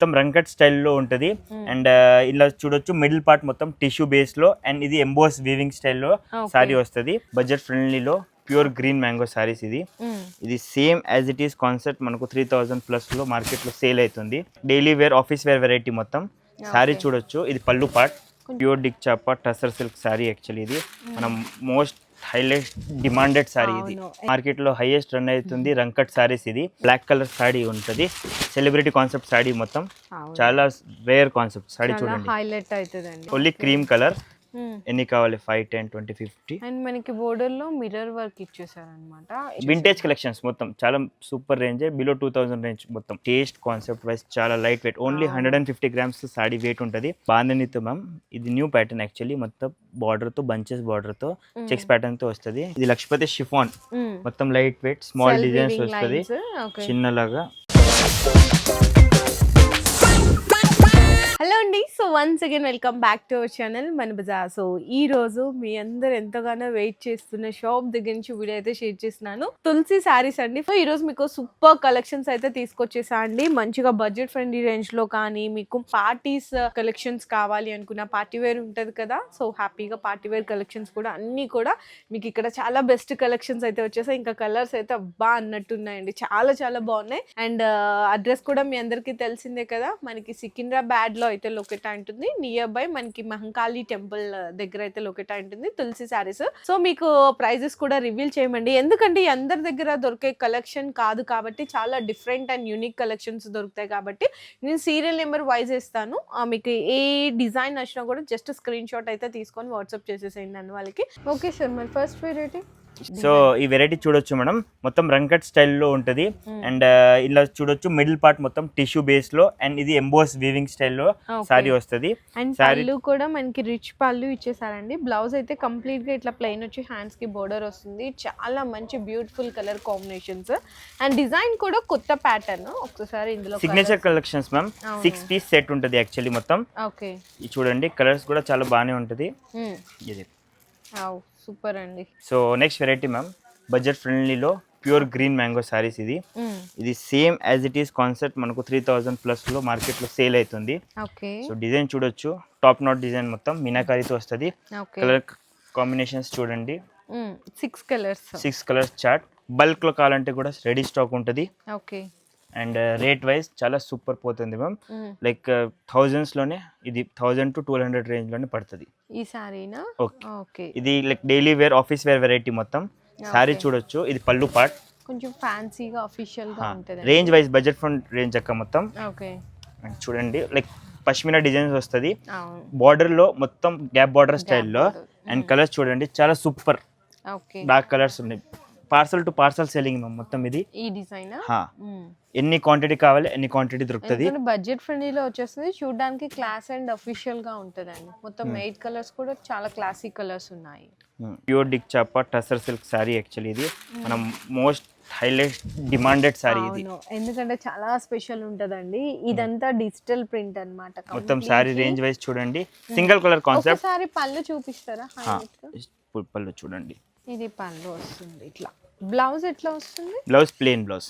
మొత్తం రంకట్ స్టైల్లో ఉంటుంది అండ్ ఇలా చూడొచ్చు మిడిల్ పార్ట్ మొత్తం టిష్యూ బేస్ లో అండ్ ఇది ఎంబోస్ వీవింగ్ స్టైల్లో సారీ వస్తుంది బడ్జెట్ ఫ్రెండ్లీలో ప్యూర్ గ్రీన్ మ్యాంగో సారీస్ ఇది same as it is concept మనకు 3000 ప్లస్ లో మార్కెట్ లో సేల్ అవుతుంది daily wear office wear variety మొత్తం సారీ చూడొచ్చు ఇది పళ్ళు పార్ట్ ప్యూర్ డిక్ చాపా టసర్ సిల్క్ సారీ యాక్చువల్లీ ఇది మనం మోస్ట్ హైలైట్ డిమాండెడ్ సారీ ఇది మార్కెట్ లో హైయెస్ట్ రన్ అవుతుంది రంకట్ సారీస్ ఇది బ్లాక్ కలర్ సారీ ఉంటుంది సెలబ్రిటీ కాన్సెప్ట్ సారీ మొత్తం చాలా రేర్ కాన్సెప్ట్ సారీ చూడండి హైలైట్ అవుతుందండి ఓన్లీ క్రీమ్ కలర్ ఎన్ని కావాలి 5, 10, 20, 50 అండ్ మనకి బోర్డర్ లో మిర్రర్ వర్క్ ఇచ్చేసారు అనమాట వింటేజ్ కలెక్షన్స్ మొత్తం చాలా సూపర్ రేంజ్ బిలో 2000 రేంజ్ మొత్తం టేస్ట్ కాన్సెప్ట్ వైస్ చాలా light weight only 150 grams sari weight ఉంటుంది బాంధనితో మ్యామ్ ఇది న్యూ ప్యాటర్న్ యాక్చువల్లీ మొత్తం బార్డర్ తో బంచెస్ బార్డర్ తో చెక్స్ ప్యాటర్న్ తో వస్తుంది ఇది లక్ష్మీపతి షిఫాన్ మొత్తం లైట్ వెయిట్ స్మాల్ డిజైన్స్ వస్తుంది చిన్నలాగా హలో అండి so once again welcome back to our channel Mana Bazaar so ఈ రోజు మీ అందరు ఎంతగానో వెయిట్ చేస్తున్న షాప్ దగ్గర నుంచి వీడియో అయితే షేర్ చేస్తున్నాను తులసి శారీస్ అండి సో ఈ రోజు మీకు సూపర్ కలెక్షన్స్ అయితే తీసుకొచ్చేసా అండి మంచిగా బడ్జెట్ ఫ్రెండ్లీ రేంజ్ లో కానీ మీకు పార్టీస్ కలెక్షన్స్ కావాలి అనుకున్న పార్టీ వేర్ ఉంటది కదా సో హ్యాపీగా పార్టీ వేర్ కలెక్షన్స్ కూడా అన్ని కూడా మీకు ఇక్కడ చాలా బెస్ట్ కలెక్షన్స్ అయితే వచ్చేసాయి ఇంకా కలర్స్ అయితే అబ్బా అన్నట్టున్నాయండి చాలా చాలా బాగున్నాయి అండ్ అడ్రస్ కూడా మీ అందరికీ తెలిసిందే కదా మనకి సికింద్రాబాద్ లో అయితే లొకేట్ ఉంటుంది నియర్ బై మనకి మహంకాళి టెంపుల్ దగ్గర అయితే లొకేట్ ఉంటుంది తులసి శారీస్ సో మీకు ప్రైజెస్ కూడా రివీల్ చేయమండి ఎందుకంటే అందరి దగ్గర దొరికే కలెక్షన్ కాదు కాబట్టి చాలా డిఫరెంట్ అండ్ యూనిక్ కలెక్షన్స్ దొరుకుతాయి కాబట్టి నేను సీరియల్ నెంబర్ వైజ్ ఇస్తాను మీకు ఏ డిజైన్ నచ్చినా కూడా జస్ట్ స్క్రీన్ షాట్ అయితే తీసుకొని వాట్సాప్ చేసేసేయండి అన్న వాళ్ళకి ఓకే సార్ మరి ఫస్ట్ వెరైటీ సో ఈ వెరైటీ చూడొచ్చు మేడం మొత్తం రంకట్ స్టైల్లో ఉంటుంది అండ్ ఇలా చూడొచ్చు మిడిల్ పార్ట్ మొత్తం టిష్యూ బేస్ లో అండ్ ఇది ఎంబోస్ వీవింగ్ స్టైల్లో సారీ వస్తుంది అండ్ పళ్ళు కూడా మనకి రిచ్ పళ్ళు ఇచ్చేసారండి బ్లౌజ్ అయితే కంప్లీట్ గా ఇట్లా ప్లెయిన్ వచ్చి హ్యాండ్స్ కి బోర్డర్ వస్తుంది చాలా మంచి beautiful colour combinations and design కూడా కొత్త ప్యాటర్న్ ఒకసారి ఇందులో signature collections ma'am 6 piece set ఉంటుంది యాక్చువల్లీ మొత్తం ఓకే ఇది చూడండి కలర్స్ కూడా చాలా బాగానే ఉంటుంది ఇది సూపర్ అండి so next variety ma'am budget ఫ్రెండ్లీలో ప్యూర్ గ్రీన్ మ్యాంగో సారీస్ ఇది same as it is concept మనకు 3000 ప్లస్ లో మార్కెట్ లో సేల్ అవుతుంది సో డిజైన్ చూడొచ్చు టాప్ నాట్ డిజైన్ మొత్తం మీనాకారితో వస్తుంది కలర్ కాంబినేషన్స్ చూడండి 6 కలర్స్ చార్ట్ బల్క్ లో కావాలంటే కూడా రెడీ స్టాక్ ఉంటుంది అండ్ రేట్ వైజ్ చాలా సూపర్ పోతుంది మ్యామ్ లైక్ థౌజండ్స్ లోనే ఇది 1000 to 1200 రేంజ్ లోనే పడుతుంది ఈ సారీనా ఓకే ఇది like daily wear office wear variety మొత్తం సారీ చూడొచ్చు ఇది పళ్ళు పార్ట్ కొంచెం ఫ్యాన్సీగా ఆఫీషియల్ గా ఉంటది range wise budget front range అక్క మొత్తం ఓకే చూడండి లైక్ పష్మినా డిజైన్స్ వస్తుంది బార్డర్ లో మొత్తం గ్యాప్ బార్డర్ స్టైల్లో అండ్ కలర్స్ చూడండి చాలా సూపర్ డార్క్ కలర్స్ ఉన్నాయి పార్సల్ టు పార్సల్ సెల్లింగ్ మొత్తం ఇది ఈ డిజైన్ ఎన్ని క్వాంటిటీ కావాలి ఎన్ని క్వాంటిటీ దొరుకుతుంది బడ్జెట్ ఫ్రెండ్లీలో వచ్చేస్తుంది చూడడానికి క్లాస్ అండ్ అఫీషియల్ గా ఉంటదండి మొత్తం 8 కలర్స్ కూడా చాలా క్లాసిక్ కలర్స్ ఉన్నాయి ప్యూర్ డిక్ చాపా టసర్ సిల్క్ సారీ యాక్చువల్లీ ఇది మనం మోస్ట్ హైలైట్ డిమాండెడ్ సారీ ఇది ఎందుకంటే చాలా స్పెషల్ ఉంటదండి ఇదంతా డిజిటల్ ప్రింట్ అన్నమాట మొత్తం సారీ రేంజ్ వైజ్ చూడండి సింగిల్ కలర్ కాన్సెప్ట్ సారీ పళ్ళు చూపిస్తారా పళ్ళు చూడండి ఇది పళ్ళు వస్తుంది ఇట్లా బ్లౌజ్ ఎట్లా వస్తుంది బ్లౌజ్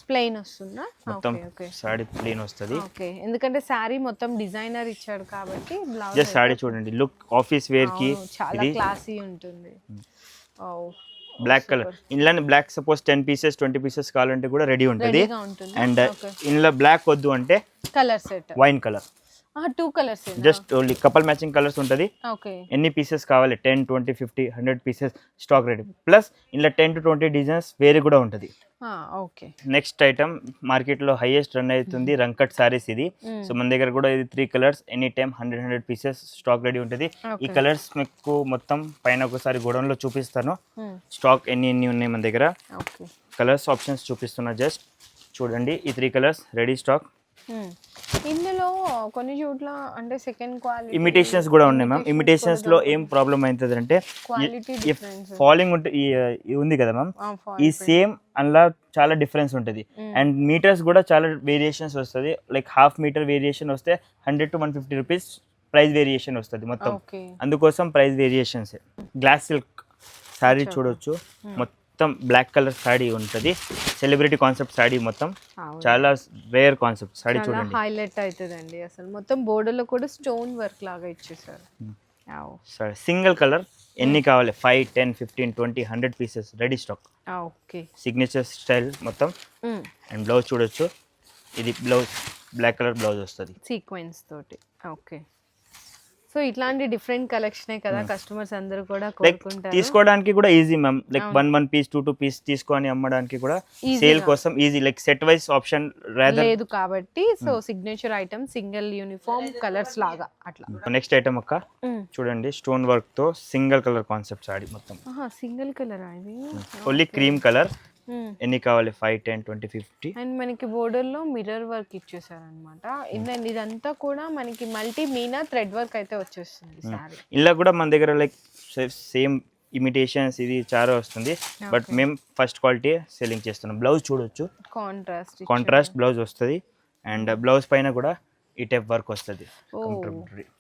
ప్లెయిన్ వస్తుందా మొత్తం సారీ ప్లెయిన్ వస్తుంది ఓకే ఎందుకంటే సారీ మొత్తం డిజైనర్ ఇచ్చాడు కాబట్టి బ్లౌజ్ జస్ట్ సారీ చూడండి లుక్ ఆఫీస్ వేర్ కి చాలా క్లాసీ ఉంటుంది బ్లాక్ కలర్ ఇందులో బ్లాక్ సపోజ్ 10 పీసెస్ 20 పీసెస్ కావాలంటే కూడా రెడీ ఉంటుంది అండ్ ఇందులో బ్లాక్ వద్దు అంటే colour set wine colour 2 colours just only couple matching colours ఉంటుంది ఓకే ఎన్ని పీసెస్ కావాలి 10 20 50 100 పీసెస్ స్టాక్ రెడీ ప్లస్ ఇందులో 10 to 20 డిజైన్స్ వేరే కూడా ఉంటుంది ఓకే నెక్స్ట్ ఐటమ్ మార్కెట్ లో హైయెస్ట్ రన్ అవుతుంది రంకట్ సారీస్ ఇది సో మన దగ్గర కూడా ఇది 3 colours any time 100 pieces stock ready ఉంటుంది ఈ కలర్స్ మీకు మొత్తం పైన ఒకసారి గోడౌన్ లో చూపిస్తాను స్టాక్ ఎన్ని ఉన్నాయి మన దగ్గర కలర్స్ ఆప్షన్స్ చూపిస్తున్నా జస్ట్ చూడండి ఈ 3 కలర్స్ రెడీ స్టాక్ ఇందులో కొన్ని చోట్ల అంటే సెకండ్ క్వాలిటీ ఇమిటేషన్స్ కూడా ఉన్నాయి మ్యామ్ ఇమిటేషన్స్ లో ఏం ప్రాబ్లం అవుతుంది అంటే ఫాలింగ్ ఉంది కదా మ్యామ్ ఈ సేమ్ అందులో చాలా డిఫరెన్స్ ఉంటుంది అండ్ మీటర్స్ కూడా చాలా వేరియేషన్స్ వస్తుంది లైక్ హాఫ్ మీటర్ వేరియేషన్ వస్తే 100 to 150 రూపీస్ ప్రైస్ వేరియేషన్ వస్తుంది మొత్తం అందుకోసం price variations glass silk sari చూడొచ్చు మొత్తం బ్లాక్ కలర్ సాడీ ఉంటుంది, సెలబ్రిటీ కాన్సెప్ట్ సాడీ మొత్తం, అవును. చాలా రేర్ కాన్సెప్ట్ సాడీ చాలా చూడండి. హైలైట్ అవుతుందండి అసలు. మొత్తం బోర్డర్లో కూడా స్టోన్ వర్క్ లాగా ఇచ్చేసారు. సరే సింగిల్ కలర్ ఎన్ని కావాలి 5, 10, 15, 20, 100 pieces ready stock. Okay. Signature style మొత్తం. అండ్ బ్లౌజ్ చూడొచ్చు, ఇది బ్లౌజ్ బ్లాక్ కలర్ బ్లౌజ్ వస్తుంది సీక్వెన్స్ తోటి. ఓకే. సో ఇట్లాంటి డిఫరెంట్ కలెక్షనే కదా కస్టమర్స్ అందరూ కూడా కోరుకుంటారు. తీసుకోవడానికి కూడా easy ma'am, like 1 piece 2 piece తీసుకొని అమ్మడానికి కూడా సేల్ కోసం easy, like set wise option లేదు కాబట్టి so signature item single uniform colours లాగా అట్లా. నెక్స్ట్ ఐటమ్ అక్క చూడండి, స్టోన్ వర్క్ తో సింగిల్ కలర్ కాన్సెప్ట్ సాడీ మొత్తం. సింగిల్ కలర్ అది ఓన్లీ క్రీమ్ కలర్. ఎన్ని కావాలి 5, 10, 20, 50. అండ్ మనకి బోర్డర్ లో మిర్రర్ వర్క్ ఇచ్చేసారనమాట. ఇదంతా కూడా మనకి మల్టీ మీనా థ్రెడ్ వర్క్ అయితే వచ్చేస్తుంది సారీ. ఇలా కూడా మన దగ్గర లైక్ సేమ్ ఇమిటేషన్స్ ఇది చాలా వస్తుంది, బట్ మేము ఫస్ట్ క్వాలిటీ సెల్లింగ్ చేస్తున్నాం. బ్లౌజ్ చూడొచ్చు, కాంట్రాస్ట్ బ్లౌజ్ వస్తుంది. అండ్ బ్లౌజ్ పైన కూడా ఈ టైప్ వర్క్ వస్తుంది.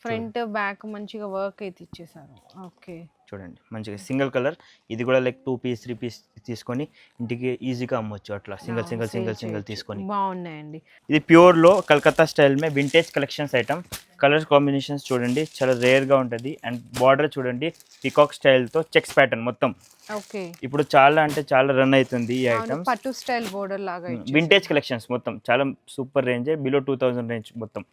ఫ్రంట్ బ్యాక్ మంచిగా వర్క్ అయితే ఇచ్చేసారు. ఓకే చూడండి మంచిగా సింగిల్ కలర్, ఇది కూడా లైక్ 2 పీస్ 3 పీస్ తీసుకొని ఇంటికి ఈజీగా అమ్మొచ్చు అట్లా సింగిల్ తీసుకొని. బాగున్నాయండి. ఇది ప్యూర్ లో కలకత్తా స్టైల్ మే vintage collections item. Colour combinations చూడండి చాలా రేర్ గా ఉంటుంది. అండ్ బార్డర్ చూడండి పికాక్ స్టైల్ తో చెక్స్ ప్యాటర్న్ మొత్తం. ఓకే. ఇప్పుడు చాలా అంటే చాలా రన్ అవుతుంది ఈ ఐటమ్. పట్టు స్టైల్ బోర్డర్ లాగా వింటేజ్ కలెక్షన్స్ మొత్తం చాలా సూపర్ రేంజ్, బిలో 2000 రేంజ్ మొత్తం.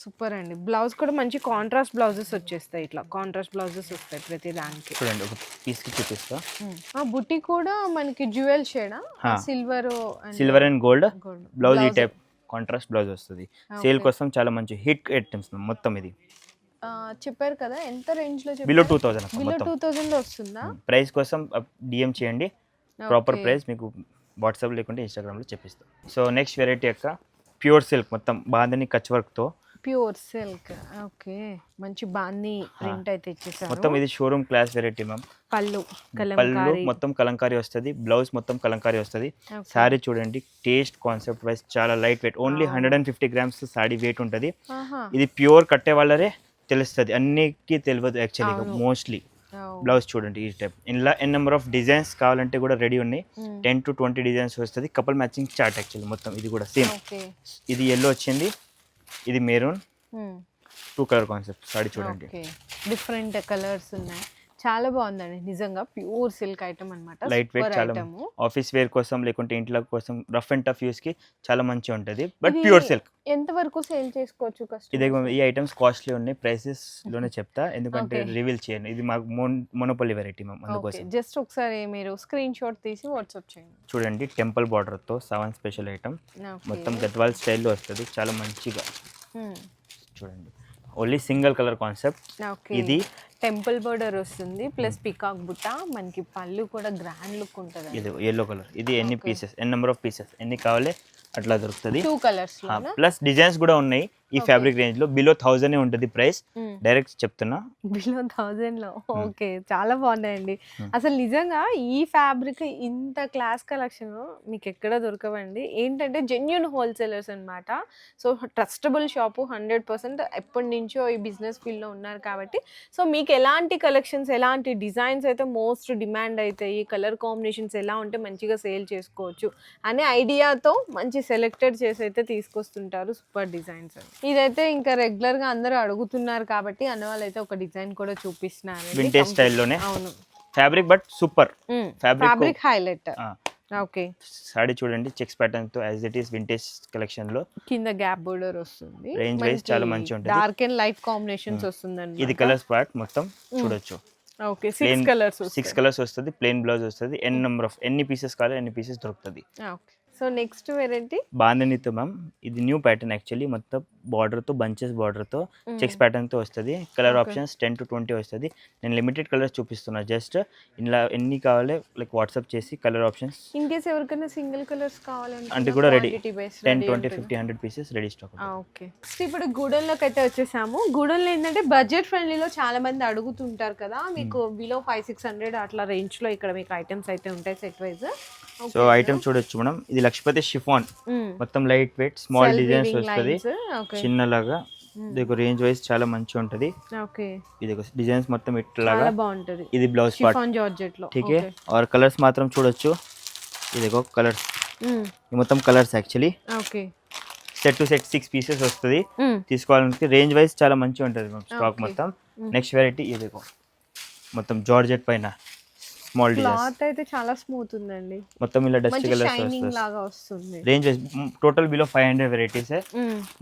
సూపర్ అండి. బ్లౌజ్ కూడా మంచి కాంట్రాస్ట్ బ్లౌజెస్ వచ్చేస్తాయి, ఇట్లా కాంట్రాస్ట్ బ్లౌజెస్ వస్తాయి ప్రతి దానికి. చూడండి ఒక పీస్ కి చూపిస్తా. బుట్టి కూడా మనకి జ్యువెల్ షేడా, సిల్వర్ అండ్ గోల్డ్ బ్లౌజ్ ఈ టైప్ కాంట్రాస్ట్ బ్లౌజ్ వస్తుంది. సేల్ కోసం చాలా మంచి హిట్ ఐటమ్స్ మొత్తం. ఇది చెప్పారు కదా ఎంత రేంజ్ లో? బిలో 2000. బిలో 2000 లో వస్తుందా? ప్రైస్ కోసం డిఎం చేయండి, ప్రాపర్ ప్రైస్ మీకు వాట్సాప్ లేకుంటే ఇన్స్టాగ్రామ్ లో చెప్పిస్తాం. సో నెక్స్ట్ వెరైటీ యొక్క ప్యూర్ సిల్క్ మొత్తం బాందని కచ్ వర్క్ తో. Pure silk. ఓకే. మంచి బాంది ప్రింట్ అయితే ఇచ్చేసారు మొత్తం. ఇది షోరూమ్ క్లాస్ వెరైటీ మ్యామ్. పళ్ళు మొత్తం కలంకారీ వస్తుంది, బ్లౌజ్ మొత్తం కలంకారీ వస్తుంది. సారీ చూడండి టేస్ట్ కాన్సెప్ట్ వైస్ చాలా light weight, only 150 grams sari weight ఉంటుంది. ఇది ప్యూర్ కట్టే వాళ్ళరే తెలుస్తుంది, అన్నికి తెలియదు యాక్చువల్గా మోస్ట్లీ. బ్లౌజ్ చూడండి ఈ టైప్. ఇలా ఎన్ నెంబర్ ఆఫ్ డిజైన్స్ కావాలంటే కూడా రెడీ ఉన్నాయి. 10 to 20 డిజైన్స్ వస్తుంది. కపుల్ మ్యాచింగ్ చార్ట్ యాక్చువల్లీ మొత్తం. ఇది కూడా సేమ్. ఇది ఎల్లో వచ్చింది, ఇది మెరూన్, 2 కలర్ కాన్సెప్ట్ సారీ చూడండి. డిఫరెంట్ కలర్స్ ఉన్నాయి, చాలా బాగుందండి నిజంగా. ప్యూర్ సిల్క్ ఐటమ్ అన్నమాట. లైట్ వెయిట్, చాలా ఆఫీస్ వేర్ కోసం లేకుంటే ఇంట్లో కోసం రఫ్ అండ్ టఫ్ యూస్ కి చాలా మంచిగా ఉంటుంది. But pure silk. ఎంత వరకు సేల్ చేసుకోవచ్చు కస్టమర్? ఇది ఈ ఐటమ్స్ కాస్ట్లీ ఉన్నాయి, ప్రైసెస్ లోనే చెప్తా ఎందుకంటే రివీల్ చేయను. ఇది మాకు మోనోపోలీ వెరైటీ మ్యామ్, అందుకోసం. జస్ట్ ఒకసారి మీరు స్క్రీన్ షాట్ తీసి వాట్సాప్ చేయండి. చూడండి టెంపుల్ బార్డర్ తో 7 స్పెషల్ ఐటమ్ మొత్తం గద్వాల్ స్టైల్లో వస్తుంది, చాలా మంచిగా. చూడండి ఓన్లీ సింగిల్ కలర్ కాన్సెప్ట్. ఇది టెంపుల్ బోర్డర్ వస్తుంది ప్లస్ పికాక్ బుట్ట, మనకి పళ్ళు కూడా గ్రాండ్ లుక్ ఉంటుంది. ఇది ఎల్లో కలర్. ఇది ఎన్ని pieces, N number of pieces ఎన్ని కావాలి అట్లా దొరుకుతుంది. 2 కలర్స్ ప్లస్ డిజైన్స్ కూడా ఉన్నాయి. ఈ ఫ్యాబ్రిక్ రేంజ్ లో బిలో 1000 ఉంటుంది ప్రైస్, డైరెక్ట్ చెప్తున్నా. బిలో 1000 లో. ఓకే, చాలా బాగున్నాయండి అసలు. నిజంగా ఈ ఫ్యాబ్రిక్ ఇంత క్లాస్ కలెక్షన్ మీకు ఎక్కడ దొరకవండి. ఏంటంటే జెన్యూన్ హోల్సేలర్స్ అన్నమాట. So trustable shop 100%. ఎప్పటి నుంచో ఈ బిజినెస్ ఫీల్డ్ లో ఉన్నారు కాబట్టి సో మీకు ఎలాంటి కలెక్షన్స్, ఎలాంటి డిజైన్స్ అయితే మోస్ట్ డిమాండ్ అవుతాయి, కలర్ కాంబినేషన్స్ ఎలా ఉంటే మంచిగా సేల్ చేసుకోవచ్చు అనే ఐడియాతో మంచి సెలెక్టెడ్ చేసి అయితే తీసుకొస్తుంటారు సూపర్ డిజైన్స్. ఇదైతే ఇంకా రెగ్యులర్ గా అందరూ అడుగుతున్నారు కాబట్టి అన్న వాళ్ళు అయితే ఒక డిజైన్ కూడా చూపిస్తున్నారు వింటేజ్ స్టైల్లోనే. అవును, fabric but super fabric highlight. Okay, sorry చూడండి చెక్స్ ప్యాటర్న్ తో as it is vintage collection లో. కింద గ్యాప్ బోర్డర్ వస్తుంది, రేంజ్ వైస్ చాలా మంచిగా ఉంటుంది. డార్క్ అండ్ లైట్ కాంబినేషన్స్ వస్తుందండి. ఇది కలర్స్ పార్ట్ మొత్తం చూడొచ్చు. ఓకే, 6 కలర్స్ వస్తుంది. ప్లెయిన్ బ్లౌజ్ వస్తుంది. ఎన్ నెంబర్ ఆఫ్ ఎన్ని పీసెస్ కావాలి ఎన్ని పీసెస్ దొరుకుతుంది. ఓకే, సో నెక్స్ట్ వెరైటీ బాంధనీతో మ్యామ్. ఇది న్యూ ప్యాటర్న్ యాక్చువల్లీ, మొత్తం బార్డర్ తో బంచెస్ బార్డర్ తో చెక్స్ ప్యాటర్న్ తో వస్తుంది. కలర్ ఆప్షన్స్ 10 to 20 వస్తుంది. నేను లిమిటెడ్ కలర్స్ చూపిస్తున్నా జస్ట్. ఇలా ఎన్ని కావాలి లైక్ వాట్సాప్ చేసి కలర్ ఆప్షన్స్. ఇన్ కేస్ ఎవరికైనా సింగిల్ కలర్స్ కావాలంటే అంటే కూడా ready 10, 20, 50, 100 pieces ready stock. Okay, ఇప్పుడు గూడెంలోకి అయితే వచ్చేసాము. గూడెంలో ఏంటంటే బడ్జెట్ ఫ్రెండ్లీలో చాలా మంది అడుగుతుంటారు కదా, మీకు బిలో 500-600 అట్లా రేంజ్ లో ఇక్కడ మీకు ఐటమ్స్ అయితే ఉంటాయి సెట్ వైజ్. సో ఐటమ్ చూడొచ్చు మేడం. ఇది లక్ష్మీపతి షిఫాన్ మొత్తం లైట్ వెయిట్ స్మాల్ డిజైన్స్ వస్తుంది, చిన్నలాగా ఇది రేంజ్ వైజ్ చాలా మంచిగా ఉంటది. ఓకే, ఇది డిజైన్స్ మొత్తం ఇట్లాగా చాలా బాగుంటది. ఇది బ్లౌజ్ పార్ట్ షిఫాన్ జార్జెట్ లో. ठीक है. और కలర్స్ మాత్రం చూడొచ్చు. ఇది देखो కలర్స్, ఇది మొత్తం colours actually. Okay, set to set 6 pieces వస్తుంది. తీసుకోవాలంటే రేంజ్ వైజ్ చాలా మంచిగా ఉంటుంది స్టాక్ మొత్తం. నెక్స్ట్ వెరైటీ ఇది देखो మొత్తం జార్జెట్ పైన స్మాల్ డిజైన్స్. క్లాత్ అయితే చాలా స్మూత్ ఉందండి, మొత్తం ఇలా డస్ట్ మంచి కలర్స్ షైనింగ్ వస్తుంది. లాగా వస్తుంది. रेंज टोटल बिलो 500 वेराइटीज है.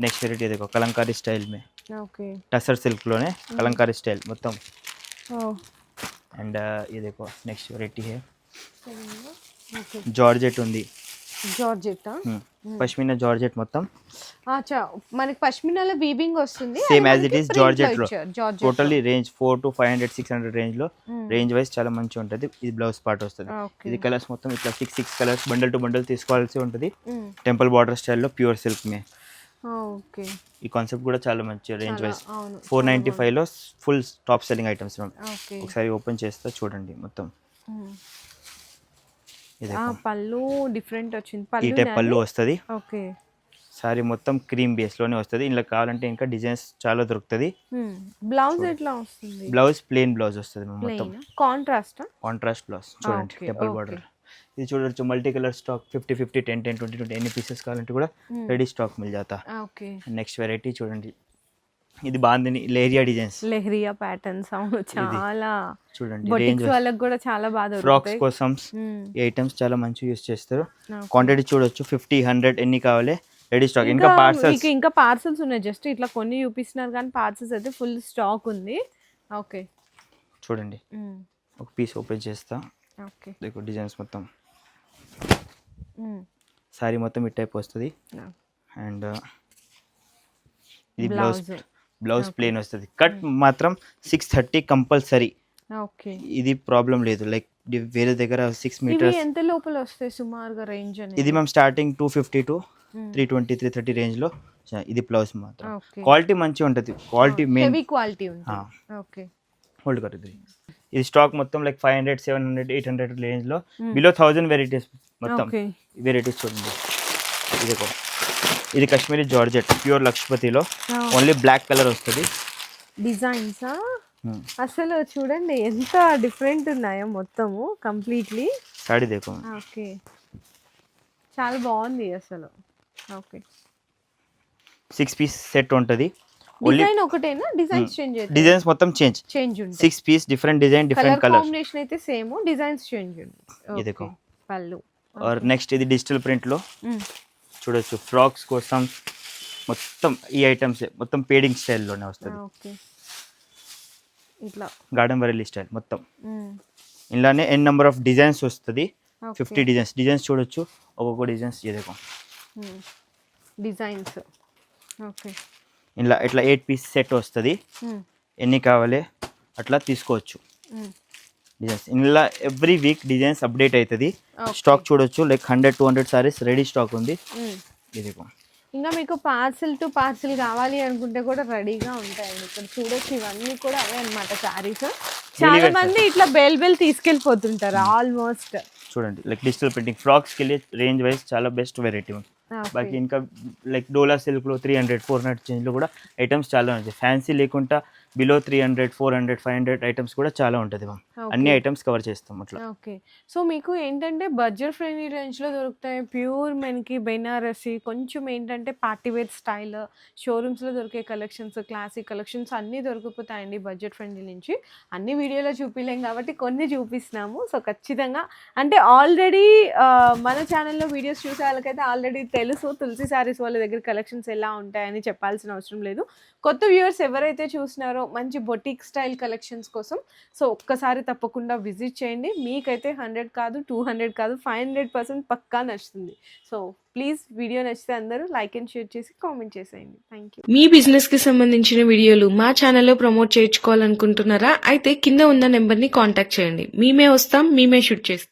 नेक्स्ट वेराइटी देखो कलंकारी स्टाइल में, ఓకే, टसर सिल्क लोने कलंकारी स्टाइल మొత్తం. ఓ అండ్ ये देखो नेक्स्ट वेराइटी है ఓకే, జార్జెట్ ఉంది. జార్జెట్. పష్మినా జార్జెట్ మొత్తం అచ్చా, మనకి పష్మినాలో వీవింగ్ వస్తుంది, same as it is georgette లో. Georgette totally range 4 to 500 600 range లో. రేంజ్ వైజ్ చాలా మంచిగా ఉంటుంది. ఇది బ్లౌజ్ పార్ట్ వస్తుంది. ఇది కలర్స్ మొత్తం ఇట్లా 6 కలర్స్ బండల్ టు బండల్ తీసుకోవాల్సి ఉంటుంది. టెంపుల్ బార్డర్ స్టైల్లో ప్యూర్ సిల్క్ మే. ఓకే, ఈ కాన్సెప్ట్ కూడా చాలా మంచి రేంజ్ వైజ్. అవును, 495 లో full top selling items. Okay. ఒకసారి ఓపెన్ చేస్తా చూడండి మొత్తం. ఇది పళ్ళు డిఫరెంట్ వచ్చింది, ఈ పళ్ళు టైప్ పళ్ళు వస్తుంది. ఓకే, సారీ మొత్తం క్రీమ్ బేస్ లోనే వస్తుంది. ఇందులో కావాలంటే ఇంకా డిజైన్స్ చాలా దొరుకుతుంది. బ్లౌజ్ ఎట్లా వస్తుంది? బ్లౌజ్ ప్లెయిన్ బ్లౌజ్ వస్తుంది మొత్తం, కాంట్రాస్ట్ కాంట్రాస్ట్ బ్లౌజ్. చూడండి టెంపుల్ బార్డర్. ఇది చూడొచ్చు మల్టీ కలర్ స్టాక్ 50 10 10 20 20 ఎన్ని పీసెస్ కావాలంటే కూడా రెడీ స్టాక్ మిల్ జాతా. ఓకే, నెక్స్ట్ వెరైటీ చూడండి, ఇది బాందిని లేరియా డిజైన్స్, లెహరియా ప్యాటర్న్స్. అవును, చాలా చూడండి రేంజ్ బొటిక్స్ వాళ్ళకి కూడా చాలా బాగా ఫ్రాక్స్ కోసం ఈ ఐటమ్స్ చాలా మంచిగా యూస్ చేస్తారు. క్వాంటిటీ చూడొచ్చు 50 100 ఎన్ని కావాలి రెడీ స్టాక్. ఇంకా పార్సల్స్, ఇంకా పార్సల్స్ ఉన్నాయి. జస్ట్ ఇట్లా కొన్ని చూపిస్తున్నారు కానీ పార్సల్స్ అయితే ఫుల్ స్టాక్ ఉంది. ఓకే, చూడండి ఒక పీస్ ఓపెన్ చేస్తా. ఓకే, देखो డిజైన్స్ మొత్తం సారీ మొత్తం ఈ టైప్ వస్తుంది. అండ్ ఇది బ్లౌజ్ ప్లేన్ వస్తుంది. కట్ మాత్రం 630 కంపల్సరీ. ఓకే, ఇది ప్రాబ్లం లేదు. లైక్ వేరే దగ్గర 6 ఇవి మీటర్స్. ఎంత లోపల వస్తాయి సుమారుగా రేంజ్ అనేది? ఇది మేము స్టార్టింగ్ 250 to 320 330 రేంజ్ లో. ఇది బ్లౌజ్ మాత్రం ఓకే, క్వాలిటీ మంచిగా ఉంటుంది. క్వాలిటీ మెయిన్ హెవీ క్వాలిటీ ఉంటుంది. ఓకే, హోల్డ్ కరుద్ది. ఇది స్టాక్ మొత్తం లైక్ 500 700 800 రేంజ్ లో. బిలో 1000 వెరైటీస్ మొత్తం. ఓకే, వెరైటీస్ చూడండి. ఇది కాశ్మీరీ జార్జెట్ ప్యూర్ లక్ష్మతిలో ఓన్లీ బ్లాక్ కలర్ వస్తుంది. డిజైన్స్ అసలు చూడండి ఎంత డిఫరెంట్ ఉన్నాయో మొత్తము కంప్లీట్లీ. సాడీ దేఖో. ఓకే, చాలా బాగుంది అసలు. ఓకే, 6 పీస్ సెట్ ఉంటుంది. డిజైన్ ఒకటేనా? డిజైన్స్ చేంజ్ అయితే డిజైన్స్ మొత్తం చేంజ్ ఉంటుంది. 6 piece different design different colour colour. Combination అయితే సేమ్, డిజైన్స్ చేంజ్ ఉంది. ఇది देखो. పళ్ళు. और నెక్స్ట్ ఇది డిజిటల్ ప్రింట్ లో చూడొచ్చు. ఫ్రాక్స్ కోసం మొత్తం ఈ ఐటమ్స్ మొత్తం పేడింగ్ స్టైల్లోనే వస్తుంది. ఓకే, ఇట్లా గార్డెన్ వరెల్లి స్టైల్ మొత్తం. ఇలానే ఎన్ నెంబర్ ఆఫ్ డిజైన్స్ వస్తుంది. 50 డిజైన్స్ చూడొచ్చు. ఒక్కొక్క డిజైన్స్ ఇదేకో డిజైన్స్. ఓకే, ఇలా ఇట్లా 8 పీస్ సెట్ వస్తుంది. ఎన్ని కావాలి అట్లా తీసుకోవచ్చు. డిజైన్స్ ఇందులో ఎవ్రీ వీక్ డిజైన్స్ అప్డేట్ అవుతుంది. స్టాక్ చూడొచ్చు లైక్ 100 200 సారీస్ రెడీ స్టాక్ ఉంది. ఇదిగో ఇంకా మీకు పార్సిల్ టు పార్సిల్ కావాలి అనుకుంటే కూడా రెడీగా ఉంటాయండి. ఇక్కడ చూడొచ్చు ఇవన్నీ కూడా అవే అనమాట సారీస్. చాలా మంది ఇట్లా బెల్ తీసుకెళ్ళిపోతుంటారు ఆల్మోస్ట్. చూడండి లైక్ డిజిటల్ ప్రింటింగ్ ఫ్రాక్స్కి వెళ్ళి రేంజ్ వైజ్ చాలా బెస్ట్ వెరైటీ ఉంది. బాకీ ఇంకా లైక్ డోలా సిల్క్లో 300 400 చేంజ్లో కూడా ఐటమ్స్ చాలా ఉంటాయి. ఫ్యాన్సీ లేకుండా బిలో 300 400 500 ఐటమ్స్ కూడా చాలా ఉంటుంది. అన్ని ఐటమ్స్ కవర్ చేస్తాం అట్లా. ఓకే, సో మీకు ఏంటంటే బడ్జెట్ ఫ్రెండ్లీ రేంజ్లో దొరుకుతాయి. ప్యూర్ మనకి బెనారసి, కొంచెం ఏంటంటే పార్టీవేర్ స్టైల్, షోరూమ్స్లో దొరికే కలెక్షన్స్, క్లాసిక్ కలెక్షన్స్ అన్నీ దొరికిపోతాయండి బడ్జెట్ ఫ్రెండ్లీ నుంచి. అన్ని వీడియోలో చూపించలేం కాబట్టి కొన్ని చూపిస్తున్నాము. సో ఖచ్చితంగా అంటే ఆల్రెడీ మన ఛానల్లో వీడియోస్ చూసే వాళ్ళకైతే ఆల్రెడీ తెలుసు తులసి శారీస్ వాళ్ళ దగ్గర కలెక్షన్స్ ఎలా ఉంటాయని చెప్పాల్సిన అవసరం లేదు. కొత్త వ్యూవర్స్ ఎవరైతే చూసినారో మంచి బొటిక్ స్టైల్ కలెక్షన్స్ కోసం సో ఒక్కసారి తప్పకుండా విజిట్ చేయండి. మీకైతే 100 కాదు 200 కాదు 500% పక్కా నచ్చుతుంది. సో ప్లీజ్ వీడియో నచ్చితే అందరూ లైక్ అండ్ షేర్ చేసి కామెంట్ చేసేయండి. Thank you. మీ బిజినెస్ కి సంబంధించిన వీడియోలు మా ఛానల్లో ప్రమోట్ చేయించుకోవాలనుకుంటున్నారా? అయితే కింద ఉన్న నెంబర్ ని కాంటాక్ట్ చేయండి. మేమే వస్తాం, మేమే షూట్ చేస్తాం.